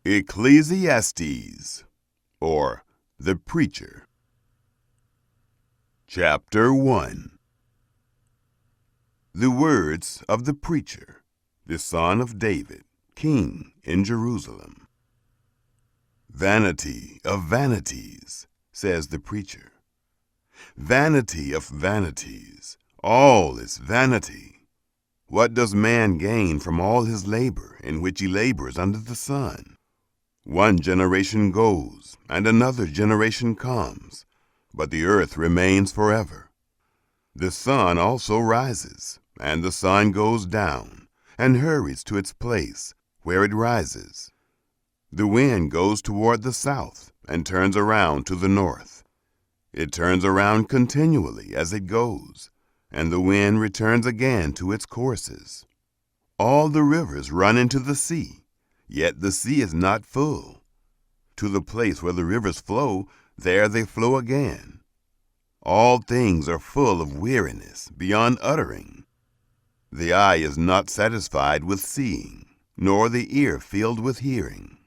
Ecclesiastes, or the Preacher. Chapter 1. The words of the preacher, the son of David, king in Jerusalem. Vanity of vanities, says the preacher. Vanity of vanities, all is vanity. What does man gain from all his labor in which he labors under the sun? One generation goes, and another generation comes, but the earth remains forever. The sun also rises, and the sun goes down, and hurries to its place where it rises. The wind goes toward the south, and turns around to the north. It turns around continually as it goes, and the wind returns again to its courses. All the rivers run into the sea, yet the sea is not full. To the place where the rivers flow, there they flow again. All things are full of weariness beyond uttering. The eye is not satisfied with seeing, nor the ear filled with hearing.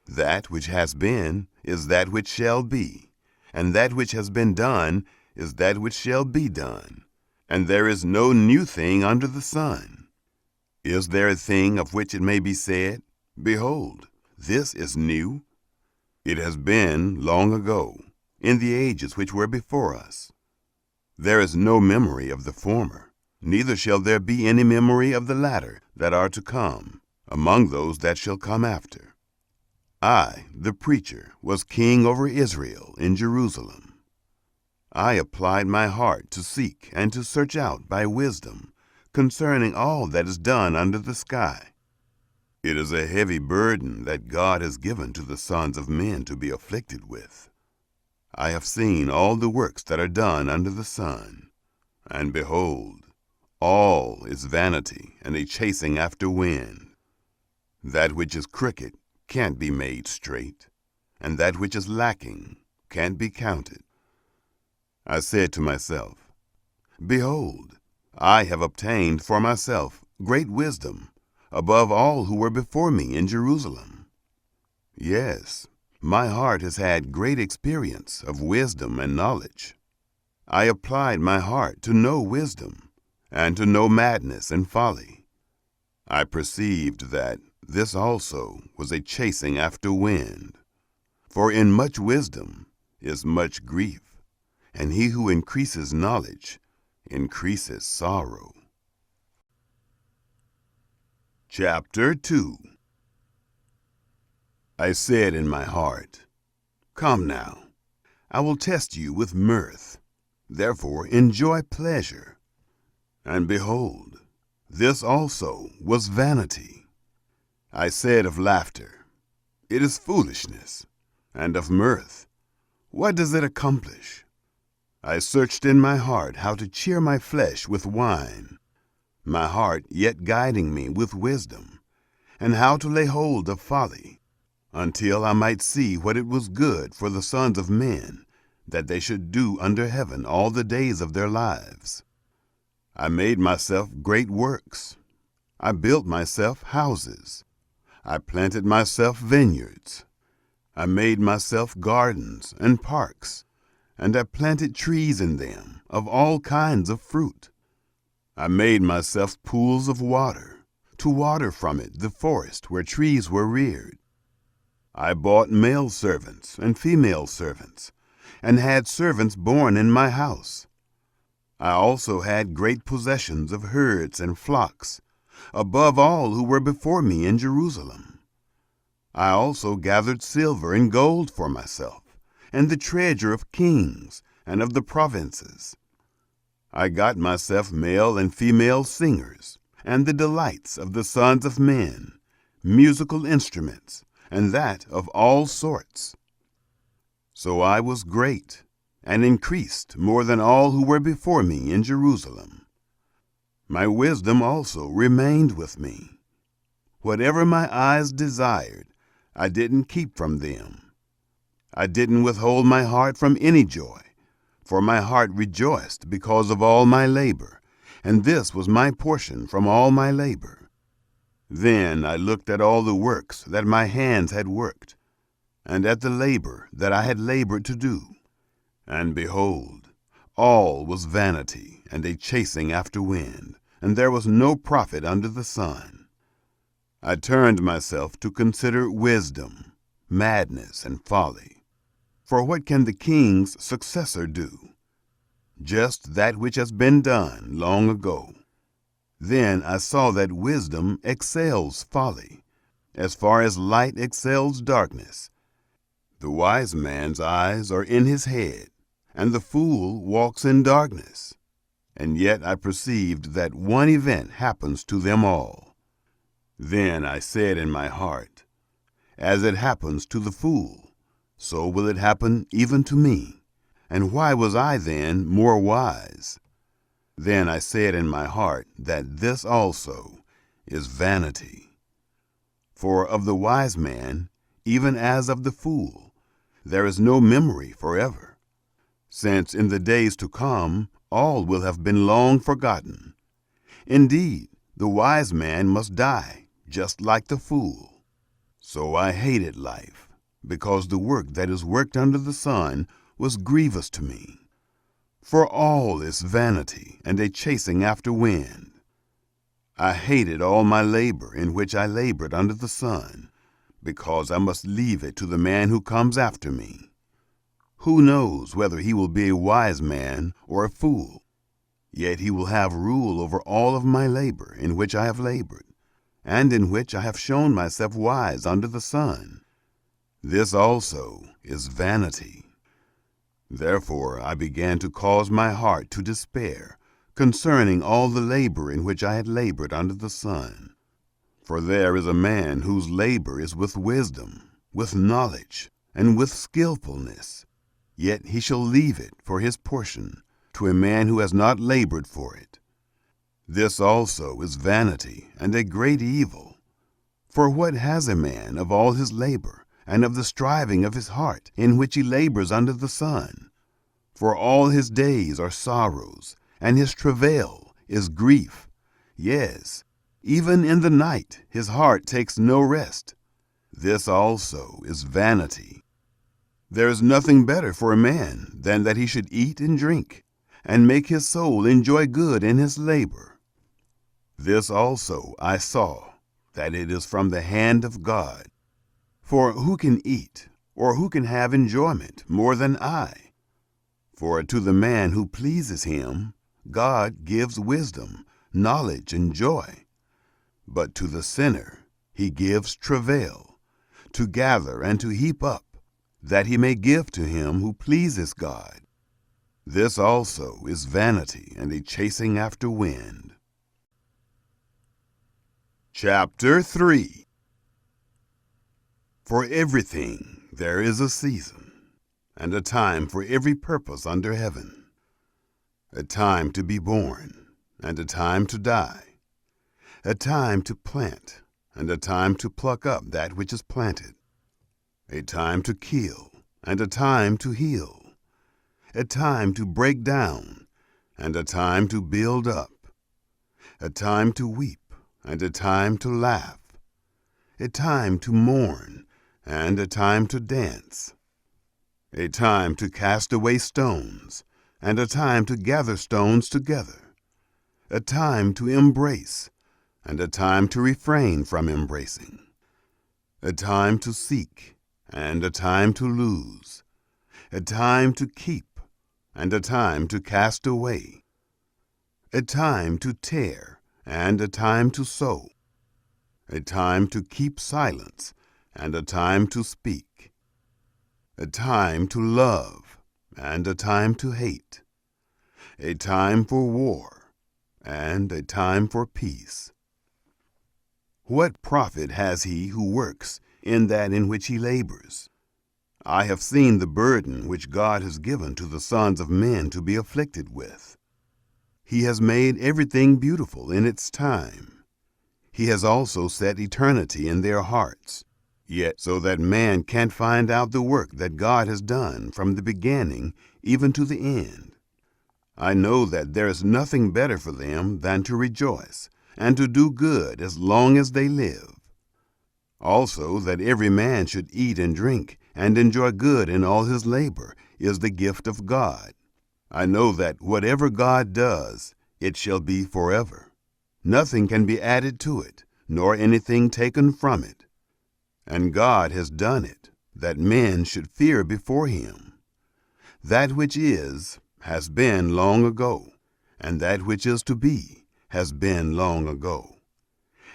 That which has been is that which shall be, and that which has been done is that which shall be done, and there is no new thing under the sun. Is there a thing of which it may be said, Behold, this is new? It has been long ago, in the ages which were before us. There is no memory of the former, neither shall there be any memory of the latter that are to come, among those that shall come after. I, the preacher, was king over Israel in Jerusalem. I applied my heart to seek and to search out by wisdom concerning all that is done under the sky. It is a heavy burden that God has given to the sons of men to be afflicted with. I have seen all the works that are done under the sun, and behold, all is vanity and a chasing after wind. That which is crooked can't be made straight, and that which is lacking can't be counted. I said to myself, Behold, I have obtained for myself great wisdom above all who were before me in Jerusalem. Yes, my heart has had great experience of wisdom and knowledge. I applied my heart to know wisdom, and to know madness and folly. I perceived that this also was a chasing after wind. For in much wisdom is much grief, and he who increases knowledge increases sorrow. Chapter 2. I said in my heart, Come now, I will test you with mirth, therefore enjoy pleasure. And behold, this also was vanity. I said of laughter, It is foolishness, and of mirth, what does it accomplish? I searched in my heart how to cheer my flesh with wine, my heart yet guiding me with wisdom, and how to lay hold of folly, until I might see what it was good for the sons of men, that they should do under heaven all the days of their lives. I made myself great works. I built myself houses. I planted myself vineyards. I made myself gardens and parks, and I planted trees in them of all kinds of fruit. I made myself pools of water, to water from it the forest where trees were reared. I bought male servants and female servants, and had servants born in my house. I also had great possessions of herds and flocks, above all who were before me in Jerusalem. I also gathered silver and gold for myself, and the treasure of kings and of the provinces. I got myself male and female singers, and the delights of the sons of men, musical instruments, and that of all sorts. So I was great, and increased more than all who were before me in Jerusalem. My wisdom also remained with me. Whatever my eyes desired, I didn't keep from them. I didn't withhold my heart from any joy, for my heart rejoiced because of all my labor, and this was my portion from all my labor. Then I looked at all the works that my hands had worked, and at the labor that I had labored to do. And behold, all was vanity and a chasing after wind, and there was no profit under the sun. I turned myself to consider wisdom, madness, and folly. For what can the king's successor do? Just that which has been done long ago. Then I saw that wisdom excels folly, as far as light excels darkness. The wise man's eyes are in his head, and the fool walks in darkness. And yet I perceived that one event happens to them all. Then I said in my heart, as it happens to the fool, so will it happen even to me. And why was I then more wise? Then I said in my heart that this also is vanity. For of the wise man, even as of the fool, there is no memory forever, since in the days to come all will have been long forgotten. Indeed, the wise man must die, just like the fool. So I hated life, because the work that is worked under the sun was grievous to me. For all is vanity and a chasing after wind. I hated all my labor in which I labored under the sun, because I must leave it to the man who comes after me. Who knows whether he will be a wise man or a fool? Yet he will have rule over all of my labor in which I have labored, and in which I have shown myself wise under the sun. This also is vanity. Therefore I began to cause my heart to despair concerning all the labor in which I had labored under the sun. For there is a man whose labor is with wisdom, with knowledge, and with skillfulness, yet he shall leave it for his portion to a man who has not labored for it. This also is vanity and a great evil. For what has a man of all his labor, and of the striving of his heart, in which he labors under the sun? For all his days are sorrows, and his travail is grief. Yes, even in the night his heart takes no rest. This also is vanity. There is nothing better for a man than that he should eat and drink, and make his soul enjoy good in his labor. This also I saw, that it is from the hand of God. For who can eat, or who can have enjoyment more than I? For to the man who pleases him, God gives wisdom, knowledge, and joy. But to the sinner he gives travail, to gather and to heap up, that he may give to him who pleases God. This also is vanity and a chasing after wind. Chapter 3. For everything there is a season, and a time for every purpose under heaven, a time to be born, and a time to die, a time to plant, and a time to pluck up that which is planted, a time to kill, and a time to heal, a time to break down, and a time to build up, a time to weep, and a time to laugh, a time to mourn, and a time to dance, a time to cast away stones, and a time to gather stones together, a time to embrace, and a time to refrain from embracing, a time to seek, and a time to lose, a time to keep, and a time to cast away, a time to tear, and a time to sow, a time to keep silence, and a time to speak, a time to love, and a time to hate, a time for war, and a time for peace. What profit has he who works in that in which he labors? I have seen the burden which God has given to the sons of men to be afflicted with. He has made everything beautiful in its time. He has also set eternity in their hearts, yet so that man can't find out the work that God has done from the beginning even to the end. I know that there is nothing better for them than to rejoice and to do good as long as they live. Also, that every man should eat and drink and enjoy good in all his labor is the gift of God. I know that whatever God does, it shall be forever. Nothing can be added to it, nor anything taken from it. And God has done it, that men should fear before him. That which is has been long ago, and that which is to be has been long ago.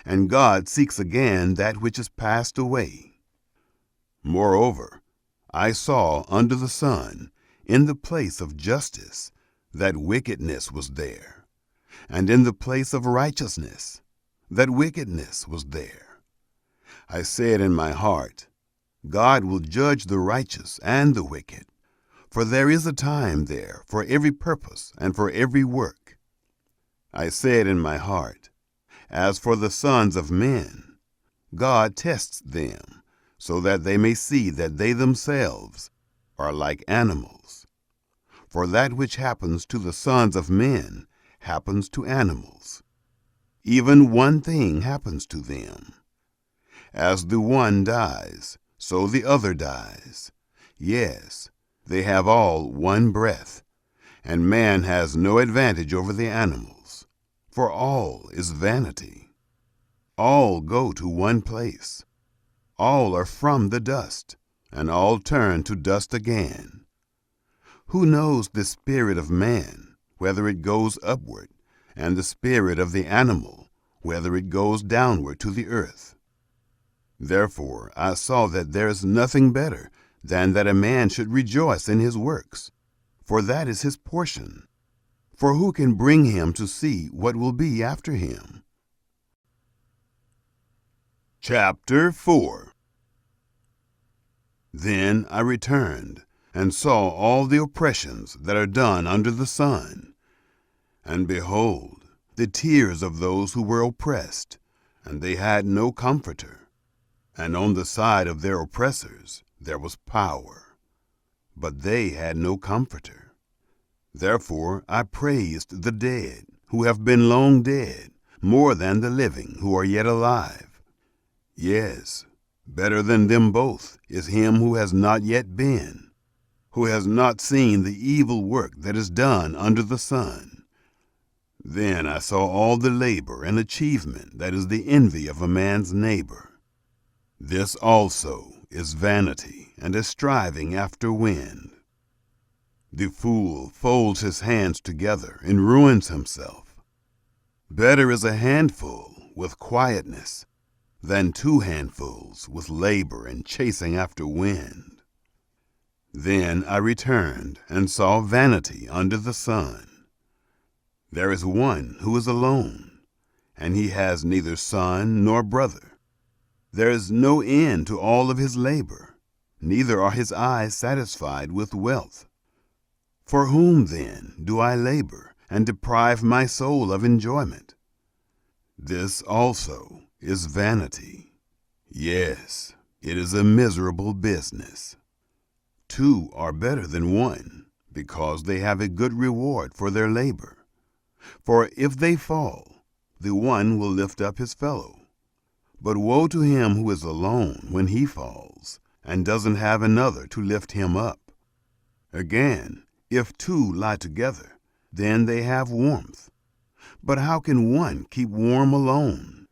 And God seeks again that which is passed away. Moreover, I saw under the sun, in the place of justice, that wickedness was there, and in the place of righteousness, that wickedness was there. I said in my heart, God will judge the righteous and the wicked, for there is a time there for every purpose and for every work. I said in my heart, as for the sons of men, God tests them, so that they may see that they themselves are like animals. For that which happens to the sons of men happens to animals. Even one thing happens to them. As the one dies, so the other dies. Yes, they have all one breath, and man has no advantage over the animals, for all is vanity. All go to one place. All are from the dust, and all turn to dust again. Who knows the spirit of man, whether it goes upward, and the spirit of the animal, whether it goes downward to the earth? Therefore I saw that there is nothing better than that a man should rejoice in his works, for that is his portion. For who can bring him to see what will be after him? Chapter 4. Then I returned, and saw all the oppressions that are done under the sun. And behold, the tears of those who were oppressed, and they had no comforter. And on the side of their oppressors there was power, but they had no comforter. Therefore I praised the dead, who have been long dead, more than the living, who are yet alive. Yes, better than them both is him who has not yet been, who has not seen the evil work that is done under the sun. Then I saw all the labor and achievement that is the envy of a man's neighbor. This also is vanity and a striving after wind. The fool folds his hands together and ruins himself. Better is a handful with quietness than 2 handfuls with labor and chasing after wind. Then I returned and saw vanity under the sun. There is one who is alone, and he has neither son nor brother. There is no end to all of his labor, neither are his eyes satisfied with wealth. For whom then do I labor and deprive my soul of enjoyment? This also is vanity. Yes, it is a miserable business. 2 are better than 1, because they have a good reward for their labor. For if they fall, the one will lift up his fellow. But woe to him who is alone when he falls, and doesn't have another to lift him up. Again, if 2 lie together, then they have warmth. But how can one keep warm alone?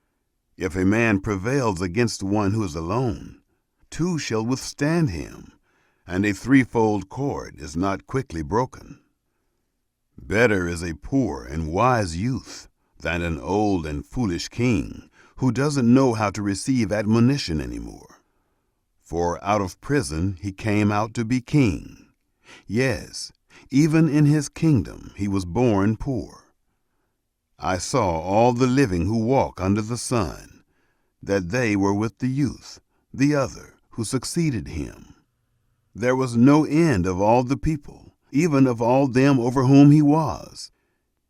If a man prevails against one who is alone, 2 shall withstand him, and a 3-fold cord is not quickly broken. Better is a poor and wise youth than an old and foolish king who doesn't know how to receive admonition anymore. For out of prison he came out to be king. Yes, even in his kingdom he was born poor. I saw all the living who walk under the sun, that they were with the youth, the other, who succeeded him. There was no end of all the people, even of all them over whom he was.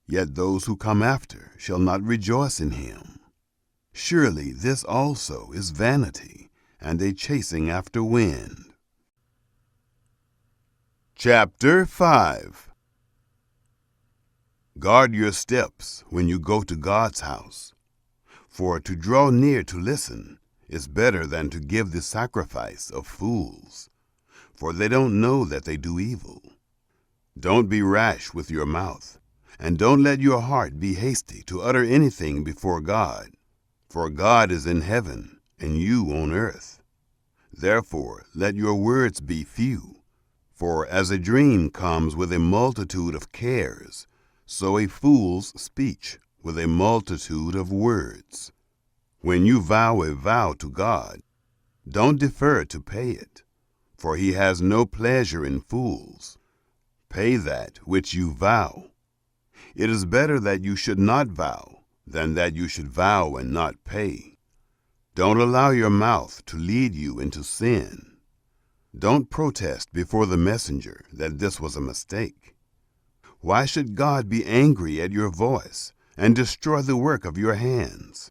Yet those who come after shall not rejoice in him. Surely this also is vanity, and a chasing after wind. Chapter 5. Guard your steps when you go to God's house. For to draw near to listen is better than to give the sacrifice of fools, for they don't know that they do evil. Don't be rash with your mouth, and don't let your heart be hasty to utter anything before God, for God is in heaven, and you on earth. Therefore let your words be few, for as a dream comes with a multitude of cares, so a fool's speech with a multitude of words. When you vow a vow to God, don't defer to pay it, for he has no pleasure in fools. Pay that which you vow. It is better that you should not vow than that you should vow and not pay. Don't allow your mouth to lead you into sin. Don't protest before the messenger that this was a mistake. Why should God be angry at your voice and destroy the work of your hands?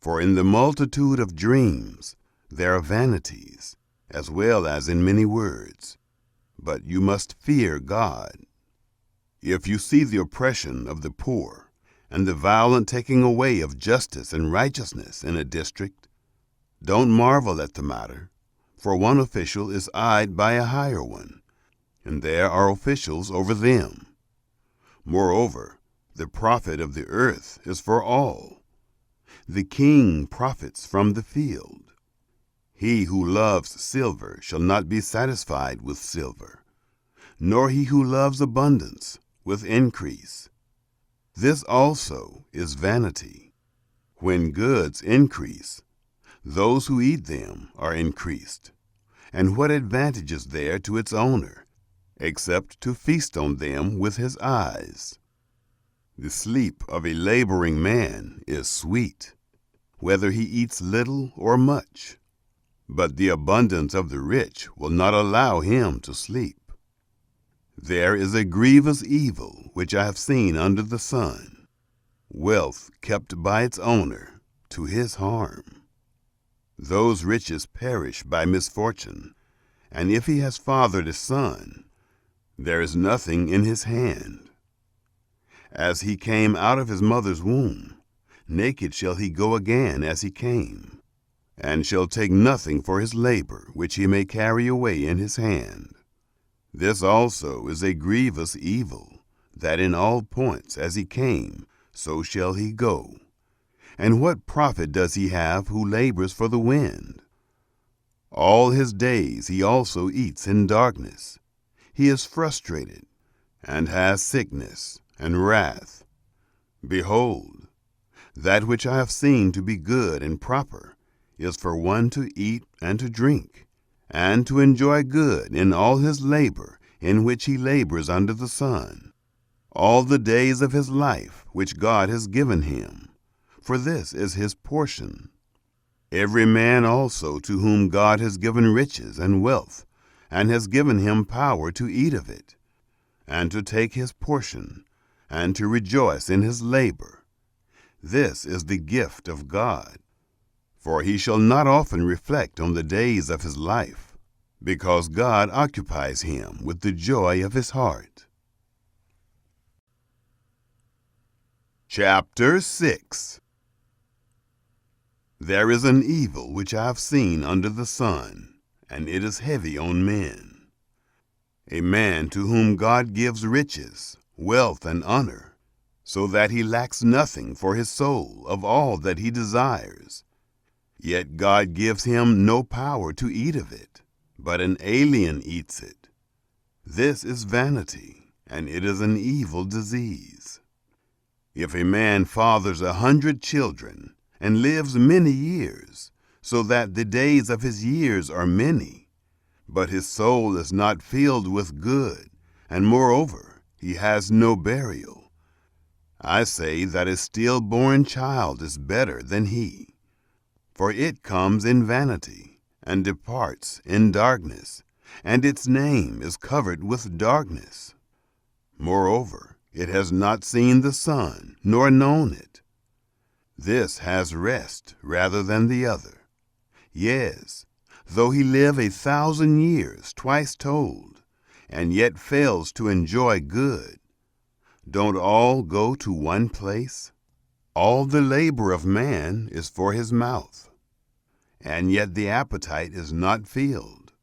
For in the multitude of dreams there are vanities, as well as in many words. But you must fear God. If you see the oppression of the poor, and the violent taking away of justice and righteousness in a district, don't marvel at the matter, for one official is eyed by a higher one, and there are officials over them. Moreover, the profit of the earth is for all. The king profits from the field. He who loves silver shall not be satisfied with silver, nor he who loves abundance with increase. This also is vanity. When goods increase, those who eat them are increased. And what advantage is there to its owner, except to feast on them with his eyes? The sleep of a laboring man is sweet, whether he eats little or much. But the abundance of the rich will not allow him to sleep. There is a grievous evil which I have seen under the sun, wealth kept by its owner to his harm. Those riches perish by misfortune, and if he has fathered a son, there is nothing in his hand. As he came out of his mother's womb, naked shall he go again as he came, and shall take nothing for his labor which he may carry away in his hand. This also is a grievous evil, that in all points as he came, so shall he go. And what profit does he have who labors for the wind? All his days he also eats in darkness. He is frustrated, and has sickness and wrath. Behold, that which I have seen to be good and proper is for one to eat and to drink, and to enjoy good in all his labor in which he labors under the sun, all the days of his life which God has given him, for this is his portion. Every man also to whom God has given riches and wealth, and has given him power to eat of it, and to take his portion, and to rejoice in his labor. This is the gift of God. For he shall not often reflect on the days of his life, because God occupies him with the joy of his heart. Chapter 6. There is an evil which I have seen under the sun, and it is heavy on men. A man to whom God gives riches, wealth, and honor, so that he lacks nothing for his soul of all that he desires. Yet God gives him no power to eat of it, but an alien eats it. This is vanity, and it is an evil disease. If a man fathers 100 children, and lives many years, so that the days of his years are many, but his soul is not filled with good, and moreover he has no burial, I say that a stillborn child is better than he. For it comes in vanity, and departs in darkness, and its name is covered with darkness. Moreover, it has not seen the sun, nor known it. This has rest rather than the other. Yes, though he live 1,000 years twice told, and yet fails to enjoy good. Don't all go to one place? All the labor of man is for his mouth, and yet the appetite is not filled.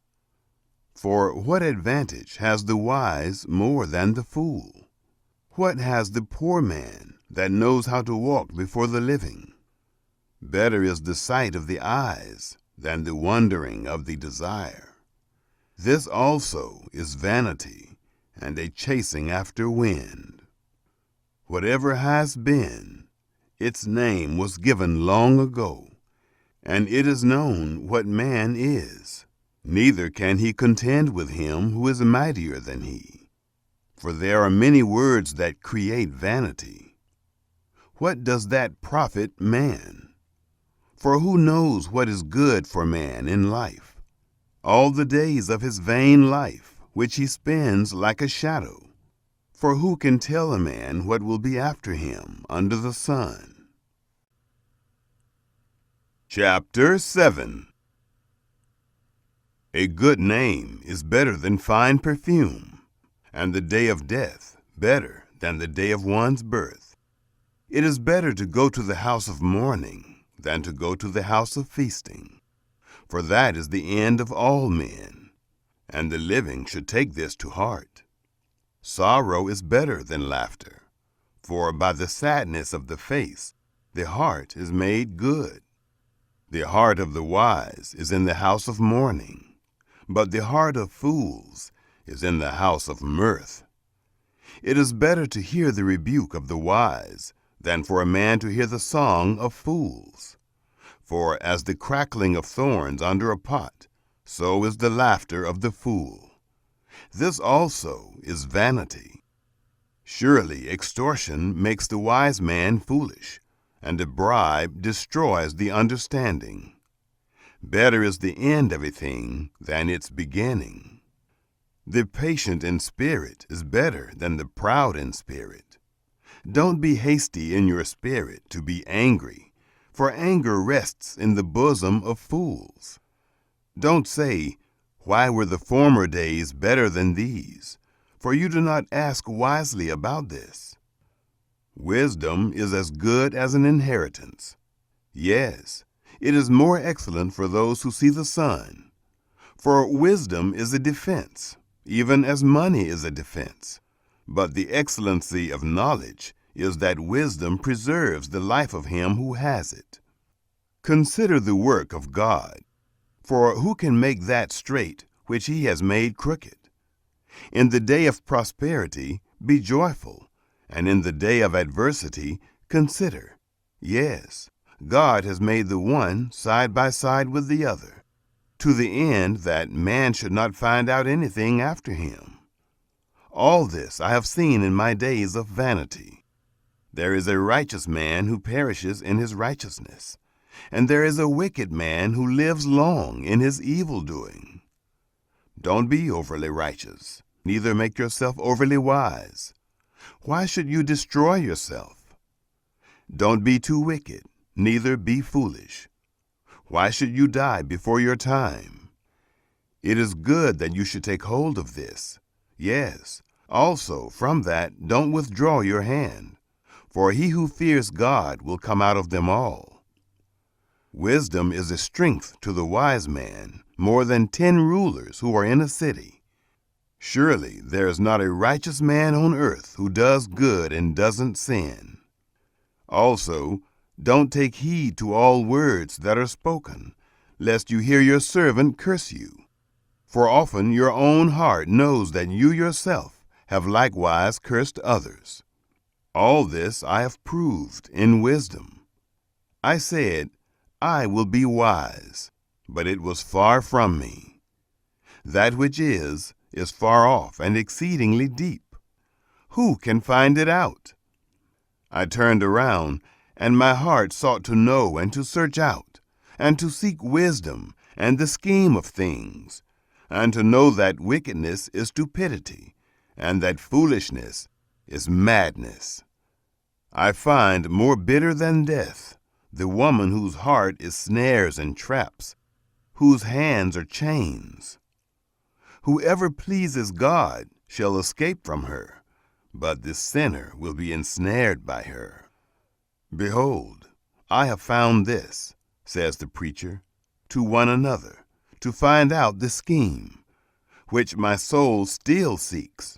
For what advantage has the wise more than the fool? What has the poor man that knows how to walk before the living? Better is the sight of the eyes than the wondering of the desire. This also is vanity and a chasing after wind. Whatever has been, its name was given long ago, and it is known what man is. Neither can he contend with him who is mightier than he. For there are many words that create vanity. What does that profit man? For who knows what is good for man in life? All the days of his vain life, which he spends like a shadow. For who can tell a man what will be after him under the sun? Chapter 7. A good name is better than fine perfume, and the day of death better than the day of one's birth. It is better to go to the house of mourning than to go to the house of feasting, for that is the end of all men, and the living should take this to heart. Sorrow is better than laughter, for by the sadness of the face the heart is made good. The heart of the wise is in the house of mourning, but the heart of fools is in the house of mirth. It is better to hear the rebuke of the wise than for a man to hear the song of fools. For as the crackling of thorns under a pot, so is the laughter of the fool. This also is vanity. Surely extortion makes the wise man foolish, and a bribe destroys the understanding. Better is the end of a thing than its beginning. The patient in spirit is better than the proud in spirit. Don't be hasty in your spirit to be angry, for anger rests in the bosom of fools. Don't say, "Why were the former days better than these?" For you do not ask wisely about this. Wisdom is as good as an inheritance. Yes, it is more excellent for those who see the sun. For wisdom is a defense, even as money is a defense. But the excellency of knowledge is that wisdom preserves the life of him who has it. Consider the work of God, for who can make that straight which he has made crooked? In the day of prosperity be joyful, and in the day of adversity consider. Yes, God has made the one side by side with the other, to the end that man should not find out anything after him. All this I have seen in my days of vanity. There is a righteous man who perishes in his righteousness, and there is a wicked man who lives long in his evil-doing. Don't be overly righteous, neither make yourself overly wise. Why should you destroy yourself? Don't be too wicked, neither be foolish. Why should you die before your time? It is good that you should take hold of this. Yes, also from that don't withdraw your hand, for he who fears God will come out of them all. Wisdom is a strength to the wise man, more than 10 rulers who are in a city. Surely there is not a righteous man on earth who does good and doesn't sin. Also, don't take heed to all words that are spoken, lest you hear your servant curse you. For often your own heart knows that you yourself have likewise cursed others. All this I have proved in wisdom. I said, I will be wise, but it was far from me. That which is far off and exceedingly deep. Who can find it out? I turned around, and my heart sought to know and to search out, and to seek wisdom and the scheme of things, and to know that wickedness is stupidity, and that foolishness is madness. I find more bitter than death the woman whose heart is snares and traps, whose hands are chains. Whoever pleases God shall escape from her, but the sinner will be ensnared by her. Behold, I have found this, says the preacher, to one another, to find out the scheme, which my soul still seeks,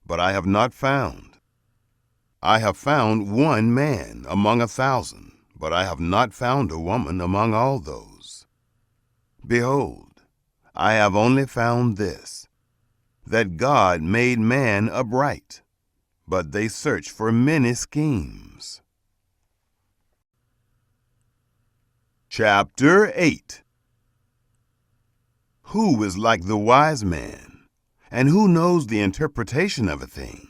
but I have not found. I have found one man among 1,000, but I have not found a woman among all those. Behold, I have only found this, that God made man upright, but they search for many schemes. Chapter 8. Who is like the wise man, and who knows the interpretation of a thing?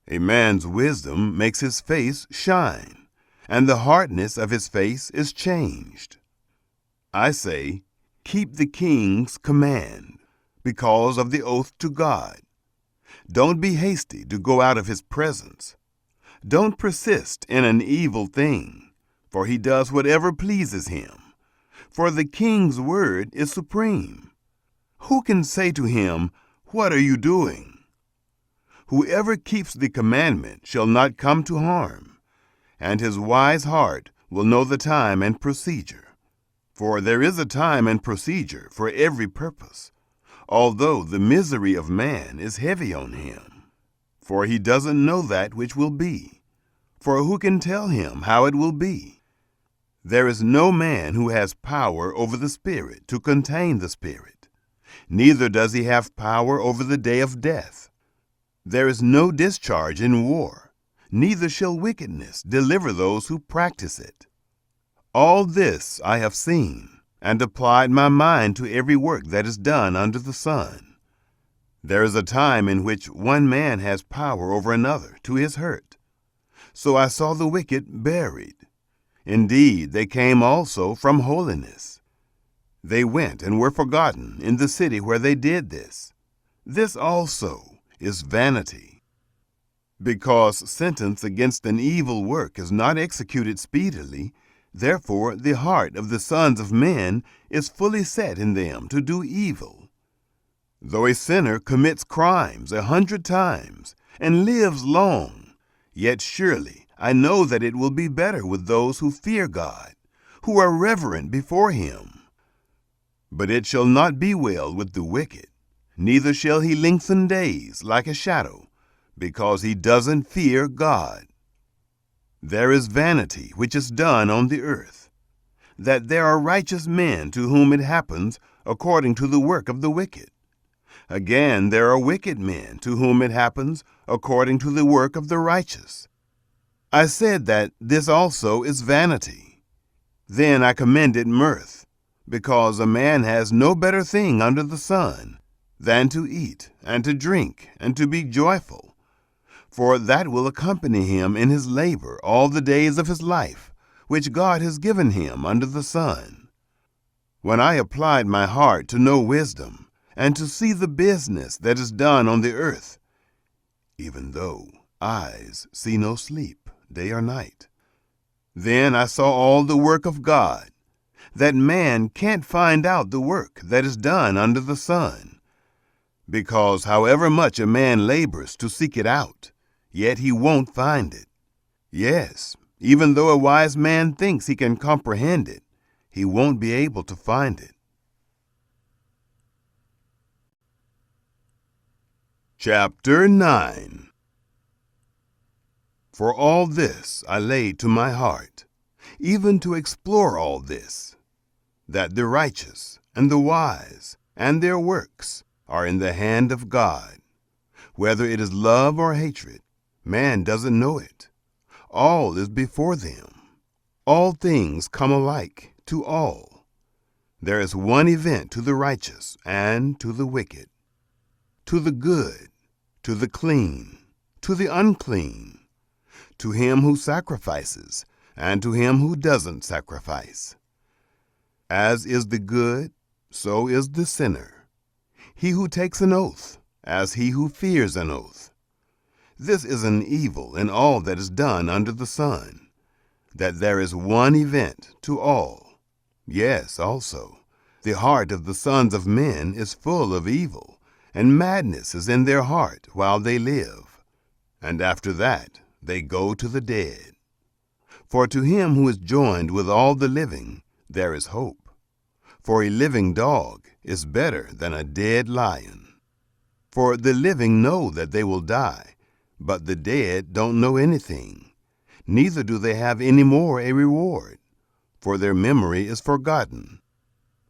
A man's wisdom makes his face shine, and the hardness of his face is changed. I say, keep the king's command, because of the oath to God. Don't be hasty to go out of his presence. Don't persist in an evil thing, for he does whatever pleases him. For the king's word is supreme. Who can say to him, "What are you doing?" Whoever keeps the commandment shall not come to harm, and his wise heart will know the time and procedure. For there is a time and procedure for every purpose, although the misery of man is heavy on him. For he doesn't know that which will be. For who can tell him how it will be? There is no man who has power over the Spirit to contain the Spirit. Neither does he have power over the day of death. There is no discharge in war, neither shall wickedness deliver those who practice it. All this I have seen, and applied my mind to every work that is done under the sun. There is a time in which one man has power over another to his hurt. So I saw the wicked buried. Indeed, they came also from holiness. They went and were forgotten in the city where they did this. This also is vanity. Because sentence against an evil work is not executed speedily, therefore the heart of the sons of men is fully set in them to do evil. Though a sinner commits crimes 100 times and lives long, yet surely I know that it will be better with those who fear God, who are reverent before him. But it shall not be well with the wicked, neither shall he lengthen days like a shadow, because he doesn't fear God. There is vanity which is done on the earth, that there are righteous men to whom it happens according to the work of the wicked. Again, there are wicked men to whom it happens according to the work of the righteous. I said that this also is vanity. Then I commended mirth, because a man has no better thing under the sun than to eat and to drink and to be joyful, for that will accompany him in his labor all the days of his life, which God has given him under the sun. When I applied my heart to know wisdom, and to see the business that is done on the earth, even though eyes see no sleep day or night, then I saw all the work of God, that man can't find out the work that is done under the sun. Because however much a man labors to seek it out, yet he won't find it. Yes, even though a wise man thinks he can comprehend it, he won't be able to find it. Chapter 9. For all this I laid to my heart, even to explore all this, that the righteous and the wise and their works are in the hand of God. Whether it is love or hatred, man doesn't know it. All is before them. All things come alike to all. There is one event to the righteous and to the wicked, to the good, to the clean, to the unclean, to him who sacrifices and to him who doesn't sacrifice. As is the good, so is the sinner. He who takes an oath, as he who fears an oath. This is an evil in all that is done under the sun, that there is one event to all. Yes, also, the heart of the sons of men is full of evil, and madness is in their heart while they live, and after that they go to the dead. For to him who is joined with all the living, there is hope. For a living dog is better than a dead lion. For the living know that they will die, but the dead don't know anything, neither do they have any more a reward, for their memory is forgotten.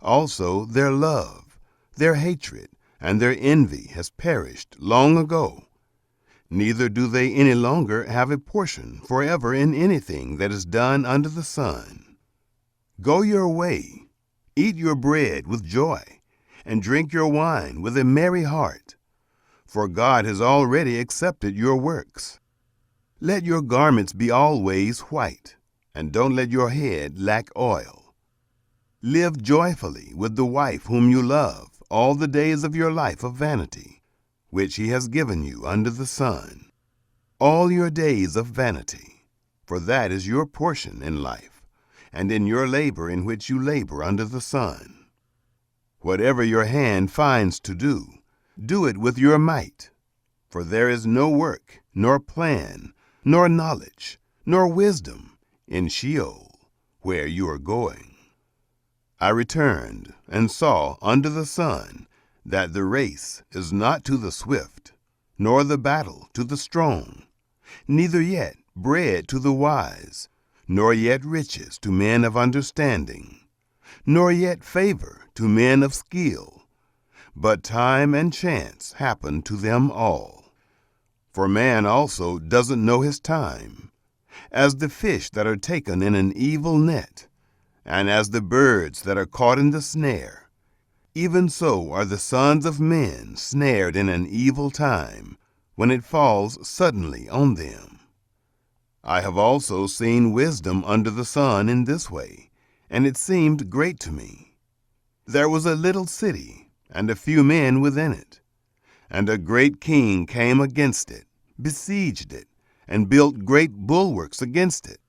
Also their love, their hatred, and their envy has perished long ago. Neither do they any longer have a portion forever in anything that is done under the sun. Go your way, eat your bread with joy, and drink your wine with a merry heart, for God has already accepted your works. Let your garments be always white, and don't let your head lack oil. Live joyfully with the wife whom you love all the days of your life of vanity, which he has given you under the sun. All your days of vanity, for that is your portion in life, and in your labor in which you labor under the sun. Whatever your hand finds to do, do it with your might, for there is no work, nor plan, nor knowledge, nor wisdom in Sheol, where you are going. I returned and saw under the sun that the race is not to the swift, nor the battle to the strong, neither yet bread to the wise, nor yet riches to men of understanding, nor yet favor to men of skill, but time and chance happen to them all. For man also doesn't know his time, as the fish that are taken in an evil net, and as the birds that are caught in the snare. Even so are the sons of men snared in an evil time, when it falls suddenly on them. I have also seen wisdom under the sun in this way, and it seemed great to me. There was a little city, and a few men within it. And a great king came against it, besieged it, and built great bulwarks against it.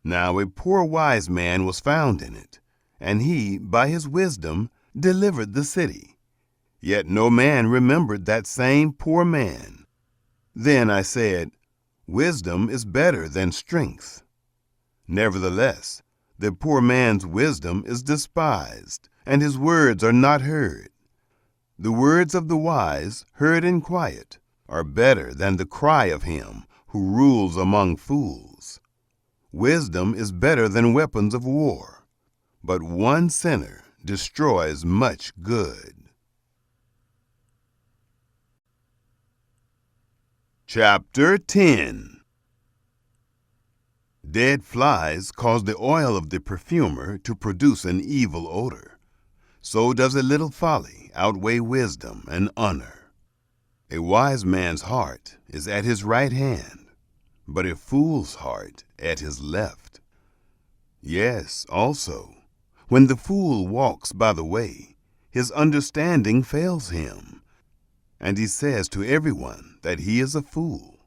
Now a poor wise man was found in it, and he, by his wisdom, delivered the city. Yet no man remembered that same poor man. Then I said, Wisdom is better than strength. Nevertheless, the poor man's wisdom is despised, and his words are not heard. The words of the wise, heard in quiet, are better than the cry of him who rules among fools. Wisdom is better than weapons of war, but one sinner destroys much good. Chapter 10. Dead flies cause the oil of the perfumer to produce an evil odor. So does a little folly outweigh wisdom and honor. A wise man's heart is at his right hand, but a fool's heart at his left. Yes, also, when the fool walks by the way, his understanding fails him, and he says to everyone that he is a fool.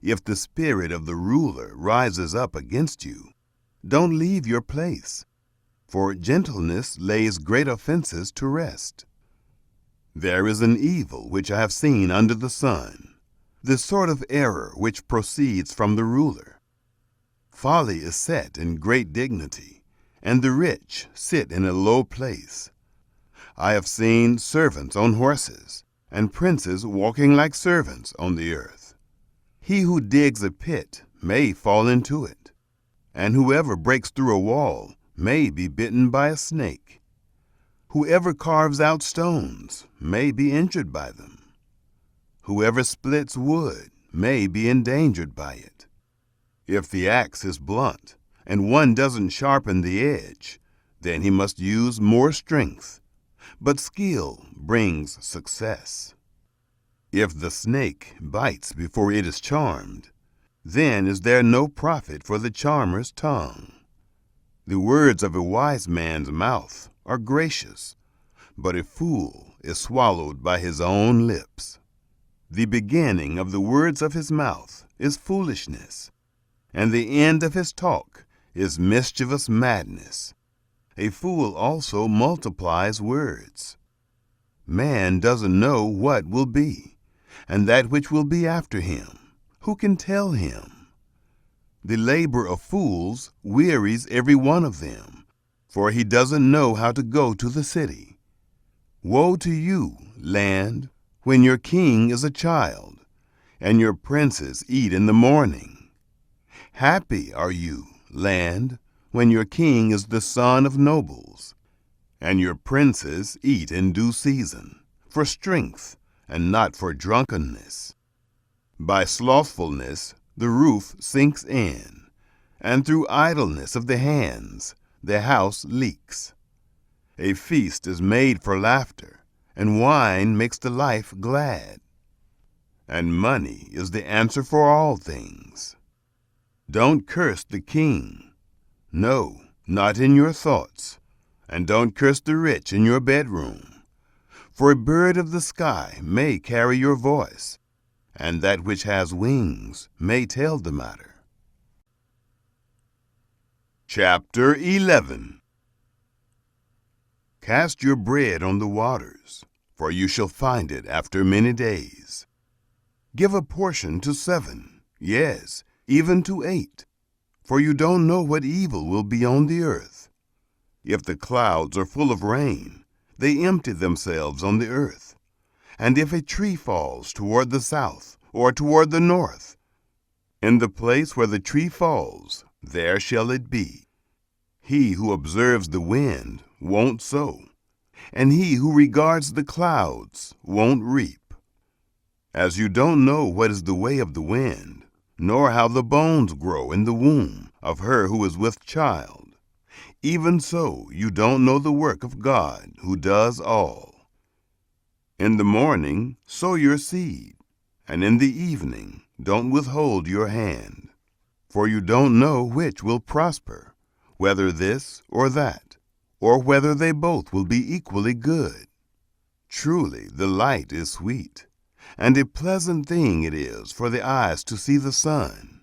If the spirit of the ruler rises up against you, don't leave your place, for gentleness lays great offenses to rest. There is an evil which I have seen under the sun, the sort of error which proceeds from the ruler. Folly is set in great dignity, and the rich sit in a low place. I have seen servants on horses, and princes walking like servants on the earth. He who digs a pit may fall into it, and whoever breaks through a wall may be bitten by a snake. Whoever carves out stones may be injured by them. Whoever splits wood may be endangered by it. If the axe is blunt, and one doesn't sharpen the edge, then he must use more strength. But skill brings success. If the snake bites before it is charmed, then is there no profit for the charmer's tongue. The words of a wise man's mouth are gracious, but a fool is swallowed by his own lips. The beginning of the words of his mouth is foolishness, and the end of his talk is mischievous madness. A fool also multiplies words. Man doesn't know what will be, and that which will be after him, who can tell him? The labor of fools wearies every one of them, for he doesn't know how to go to the city. Woe to you, land, when your king is a child, and your princes eat in the morning. Happy are you, land, when your king is the son of nobles, and your princes eat in due season, for strength, and not for drunkenness. By slothfulness the roof sinks in, and through idleness of the hands the house leaks. A feast is made for laughter, and wine makes the life glad. And money is the answer for all things. Don't curse the king, no, not in your thoughts, and don't curse the rich in your bedroom. For a bird of the sky may carry your voice, and that which has wings may tell the matter. Chapter 11. Cast your bread on the waters, for you shall find it after many days. Give a portion to 7, yes, even to 8, for you don't know what evil will be on the earth. If the clouds are full of rain, they empty themselves on the earth. And if a tree falls toward the south or toward the north, in the place where the tree falls, there shall it be. He who observes the wind won't sow, and he who regards the clouds won't reap. As you don't know what is the way of the wind, nor how the bones grow in the womb of her who is with child, even so you don't know the work of God who does all. In the morning sow your seed, and in the evening don't withhold your hand. For you don't know which will prosper, whether this or that, or whether they both will be equally good. Truly the light is sweet, and a pleasant thing it is for the eyes to see the sun.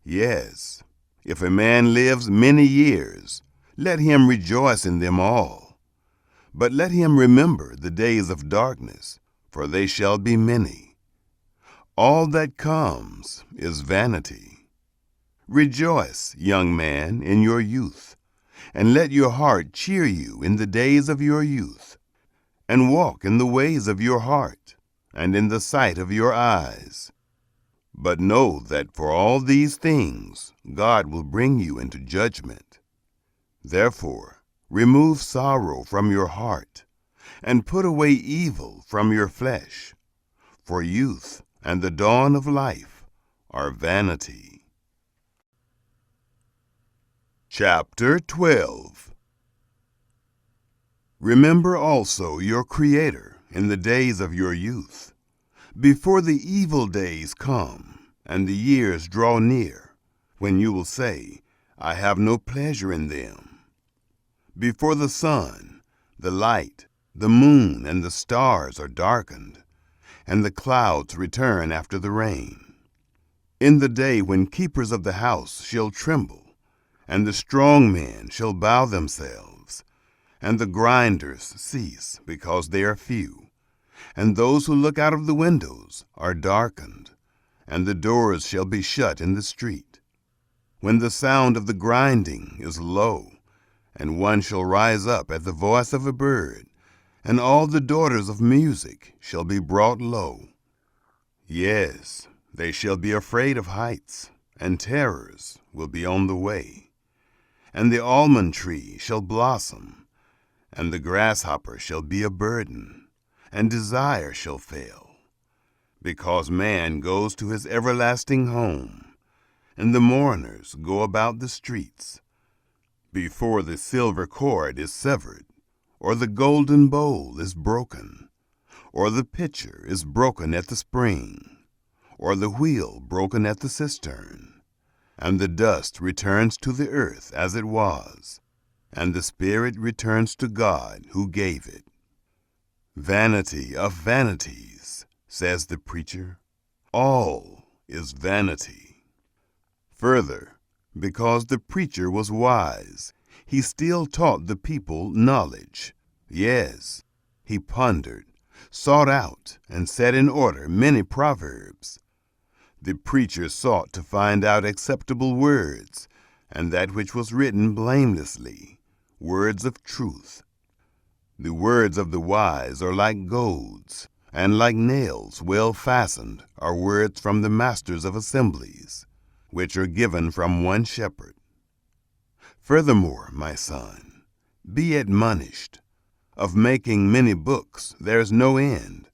Yes, if a man lives many years, let him rejoice in them all. But let him remember the days of darkness, for they shall be many. All that comes is vanity. Rejoice, young man, in your youth, and let your heart cheer you in the days of your youth, and walk in the ways of your heart, and in the sight of your eyes. But know that for all these things God will bring you into judgment. Therefore, remove sorrow from your heart, and put away evil from your flesh, for youth and the dawn of life are vanity. Chapter 12. Remember also your Creator in the days of your youth, before the evil days come, and the years draw near, when you will say, I have no pleasure in them. Before the sun, the light, the moon, and the stars are darkened, and the clouds return after the rain. In the day when keepers of the house shall tremble, and the strong men shall bow themselves, and the grinders cease because they are few, and those who look out of the windows are darkened, and the doors shall be shut in the street. When the sound of the grinding is low, and one shall rise up at the voice of a bird, and all the daughters of music shall be brought low. Yes, they shall be afraid of heights, and terrors will be on the way. And the almond tree shall blossom, and the grasshopper shall be a burden, and desire shall fail. Because man goes to his everlasting home, and the mourners go about the streets. Before the silver cord is severed, or the golden bowl is broken, or the pitcher is broken at the spring, or the wheel broken at the cistern, and the dust returns to the earth as it was, and the spirit returns to God who gave it. Vanity of vanities, says the preacher, all is vanity. Further, because the preacher was wise, he still taught the people knowledge. Yes, he pondered, sought out, and set in order many proverbs. The preacher sought to find out acceptable words, and that which was written blamelessly, words of truth. The words of the wise are like goads, and like nails well fastened are words from the masters of assemblies, which are given from one shepherd. Furthermore, my son, be admonished. Of making many books there is no end,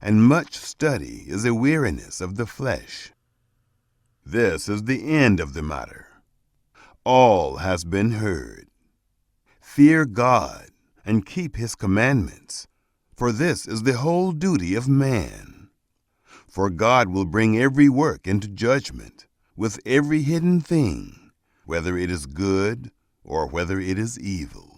and much study is a weariness of the flesh. This is the end of the matter. All has been heard. Fear God and keep his commandments, for this is the whole duty of man. For God will bring every work into judgment, with every hidden thing, whether it is good or whether it is evil.